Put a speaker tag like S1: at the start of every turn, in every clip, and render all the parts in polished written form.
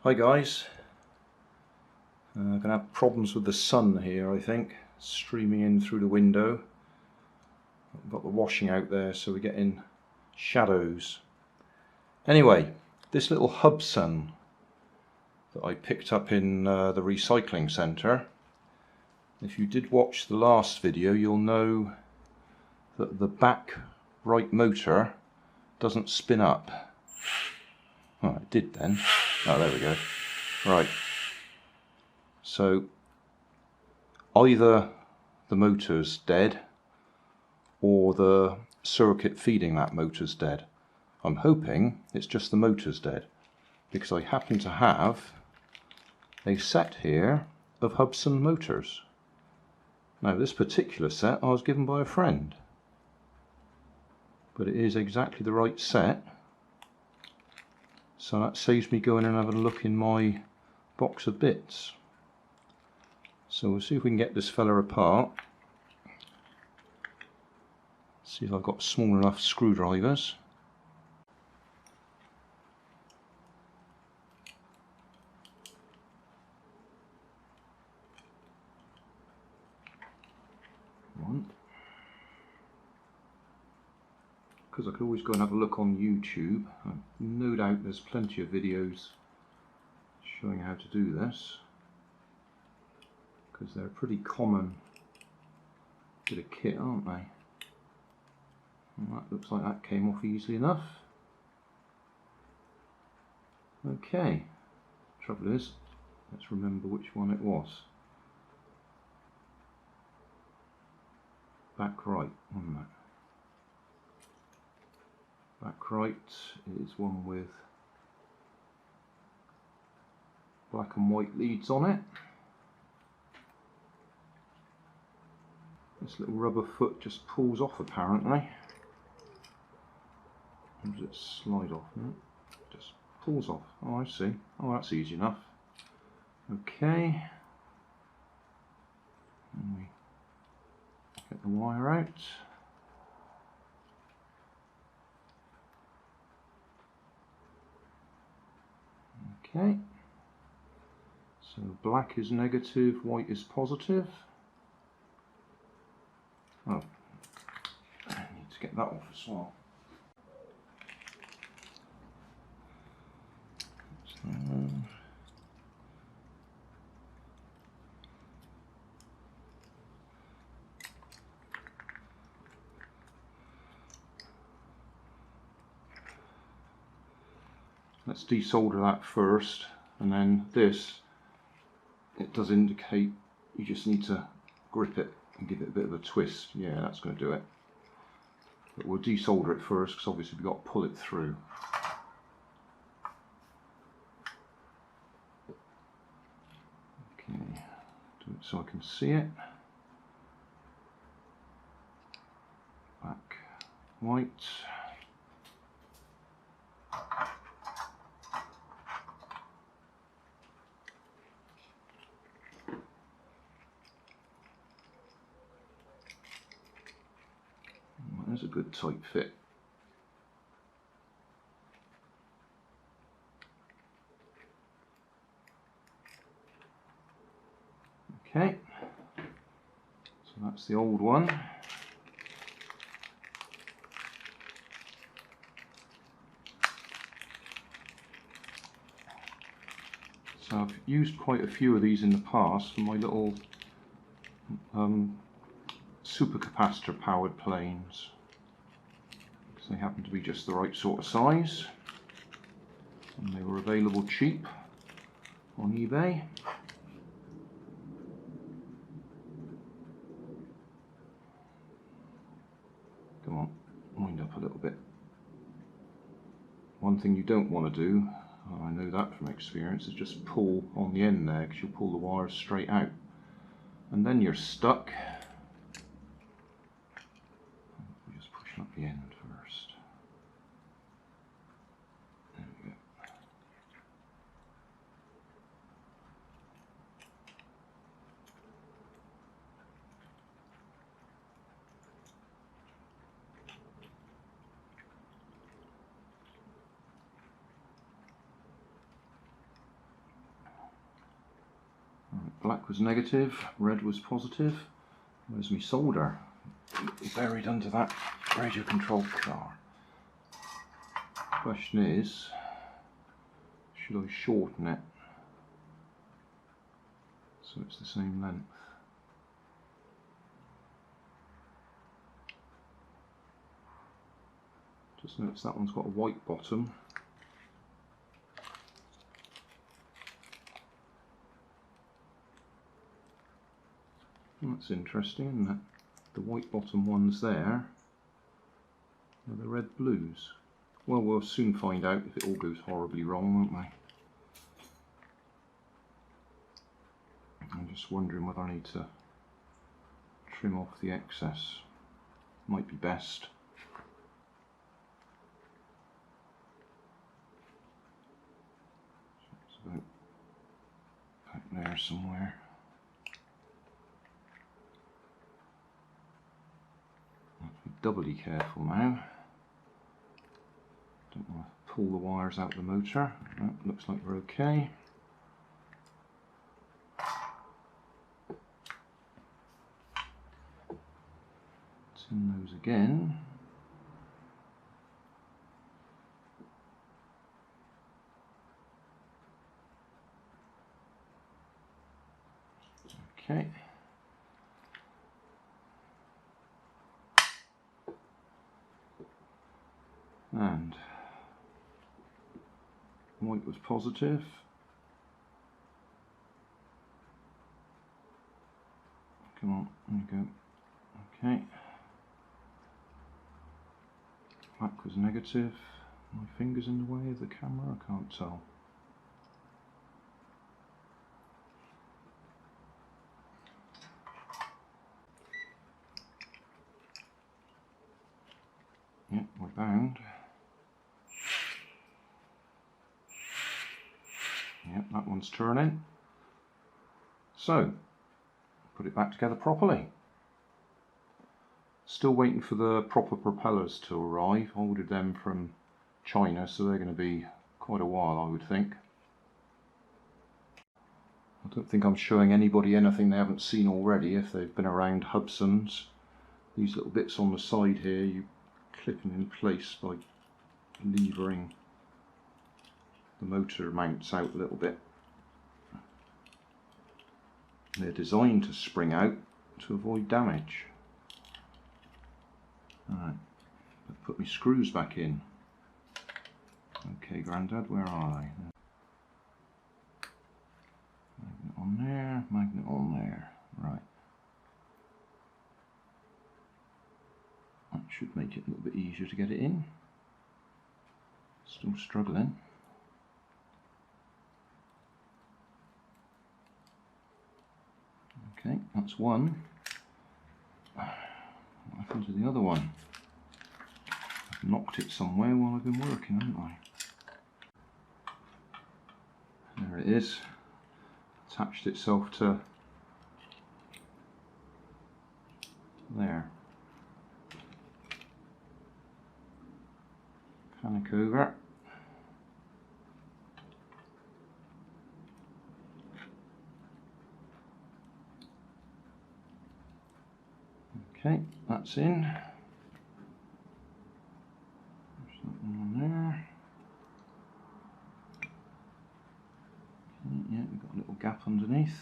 S1: Hi guys, gonna have problems with the sun here. I think streaming in through the window. I've got the washing out there, so we're getting shadows. Anyway, this little Hubsan that I picked up in the recycling centre. If you did watch the last video, you'll know that the back right motor doesn't spin up. Oh, it did then. Oh, there we go. Right. So either the motor's dead or the circuit feeding that motor's dead. I'm hoping it's just the motor's dead, because I happen to have a set here of Hubsan motors. Now this particular set I was given by a friend, but it is exactly the right set, so that saves me going and having a look in my box of bits. So we'll see if we can get this fella apart. See if I've got small enough screwdrivers. One. Because I could always go and have a look on YouTube. No doubt there's plenty of videos showing how to do this, because they're a pretty common bit of kit, aren't they? And that looks like that came off easily enough. Okay, trouble is, let's remember which one it was. Back right, wasn't it? Back right is one with black and white leads on it. This little rubber foot just pulls off apparently. Or does it slide off? No, it just pulls off. Oh, I see. Oh, that's easy enough. Okay. And we get the wire out. Okay. So black is negative, white is positive. Oh, I need to get that off as well. Let's desolder that first, and then this, it does indicate you just need to grip it and give it a bit of a twist. Yeah, that's going to do it. But we'll desolder it first, because obviously we've got to pull it through. Okay, do it so I can see it. Back white. There's a good tight fit. Okay, so that's the old one. So I've used quite a few of these in the past for my little supercapacitor powered planes, because they happen to be just the right sort of size, and they were available cheap on eBay. Come on, wind up a little bit. One thing you don't want to do, I know that from experience, is just pull on the end there, because you'll pull the wires straight out and then you're stuck. We're just pushing up the end first. There we go. black was negative, red was positive. Where's my solder? Buried under that radio controlled car. Question is, should I shorten it so it's the same length? Just notice that one's got a white bottom. That's interesting, isn't it? The white bottom ones there are the red blues. Well, we'll soon find out if it all goes horribly wrong, won't we? I'm just wondering whether I need to trim off the excess. Might be best. It's about back there somewhere. Doubly careful now. Don't want to pull the wires out of the motor. Oh, looks like we're okay. Tin those again. Okay. And white was positive. Come on, there you go. Okay. Black was negative. My finger's in the way of the camera, I can't tell. Yep, we're bound. Yep, that one's turning. So, put it back together properly. Still waiting for the proper propellers to arrive. I ordered them from China, so they're going to be quite a while, I would think. I don't think I'm showing anybody anything they haven't seen already if they've been around Hubsans. These little bits on the side here, you clip them in place by levering the motor mounts out a little bit. They're designed to spring out to avoid damage. Alright, put my screws back in. Okay, Grandad, where are they? Magnet on there, magnet on there. Right. That should make it a little bit easier to get it in. Still struggling. Okay, that's one. What happened to the other one? I've knocked it somewhere while I've been working, haven't I? There it is. Attached itself to there. Panic over. Okay, that's in. There's that one on there. Okay, yeah, we've got a little gap underneath.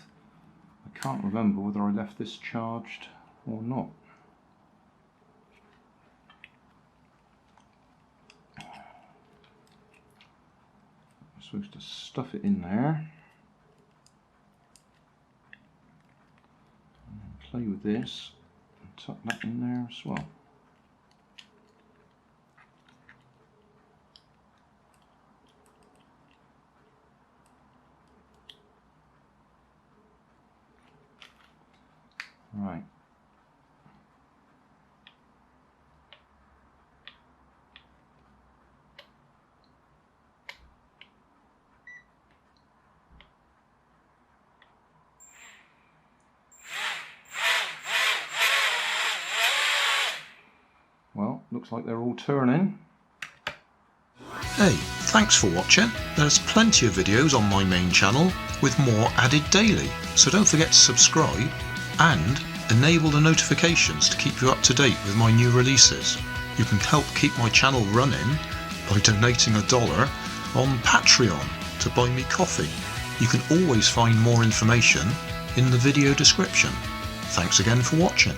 S1: I can't remember whether I left this charged or not. I'm supposed to stuff it in there. And then play with this. Tuck that in there as well. Right. Well, looks like they're all turning.
S2: Hey, Thanks for watching. There's plenty of videos on my main channel with more added daily, so don't forget to subscribe and enable the notifications to keep you up to date with my new releases. You can help keep my channel running by donating $1 on Patreon to buy me coffee. You can always find more information in the video description. Thanks again for watching.